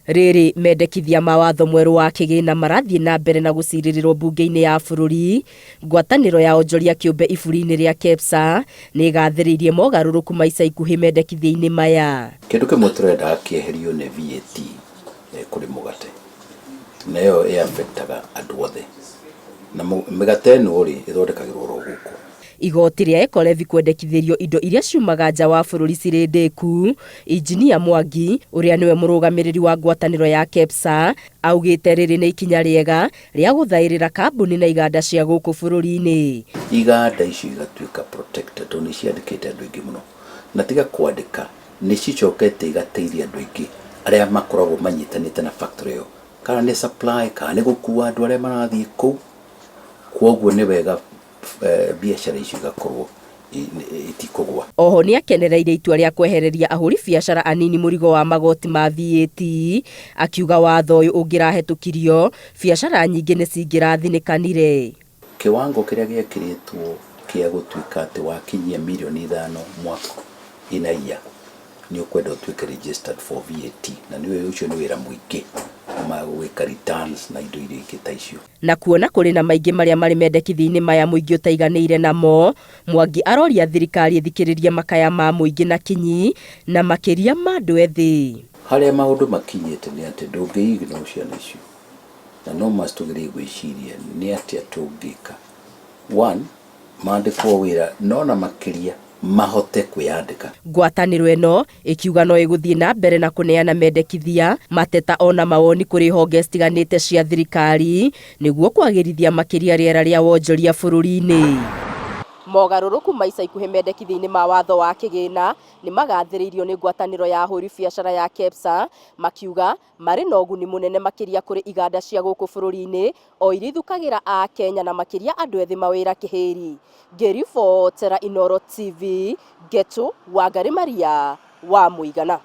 Riri mendekithia mawatho mweru wa kigina marathie na mbere na guciririrwo bunge-ini ya bururi. Ngwataniro ya onjoria kiumbe iburi-ini ria KEPSA ni igathiriirie mogaruruku ma ica ikuhi mendekithia-ini maya. Kindu kimwe turenda kieherio ni VAT kuri mugate. Nayo affectaga andu othe. Na migate ino ri ithondekagirwo ro guku. Igoti ria Ekolevi kwendekithirio indo iria ciumaga nja wa bururi cirĩ ndĩku. Injinia Mwangi uria niwe murugamiriri wa ngwataniro ya KEPSA augite riri ni ikinya riega ria guthairira kambuni na iganda cia guku bururi-ini. Iganda icio igatuika protected ni ciandikite andu ingi muno na tiga kwandika ni cicokete igateithia andu ingi aria makoragwo manyitanite na factory yo kana ni supply kana ni gukua andu aria marathie kuu. Kwoguo ni wega biashara icio igakorwo itikugwa. Oho ni akenereire itua ria kwehereria ahuri biashara anini murigo wa magoti ma VAT, akiuga watho uyu ungirahetũkirio biashara nyingi ni cingirathinĩkanire. Kiwango kiria giekiritwo kia gutuika ati wakinyia milioni 5 mwaka inaia ni ukwenda utuike registered for VAT na niwe ucio ni wira muingi magwika returns na indo iria ingĩ ta icio. Na kuona kuri na maingi maria mari mendekithia-ini maya muingi utaiganiire namo, Mwangi aroria thirikari ithikiririe makaya ma muingi na kinyi na makiria ma andu ethi. Haria maundu makinyite ni ati ndungiigno ciana icio na no must tugerie gwiciria ni ati atungika. One, mandikwo wira no na makiria mahote kwiyandika. Ngwataniro eno ikiuga no iguthie na mbere na kuneana mendekithia mateta ona mawoni kuri honge citiganite cia thirikari niguo kwagirithia makiria riera ria wonjoria bururi-ini. Mogaruruku ma ica ikuhi mendekithia-ini ma watho wa kigina ni magathiriirio ni ngwataniro ya ahuri biashara ya KEPSA makiuga mari na uguni munene makiria kuri iganda cia guku bururi-ini o irithũkagira a Kenya na makiria andu ethi mawira kihiri. Ngiribotera Inooro TV, Getu Wangari Maria wa Muigana.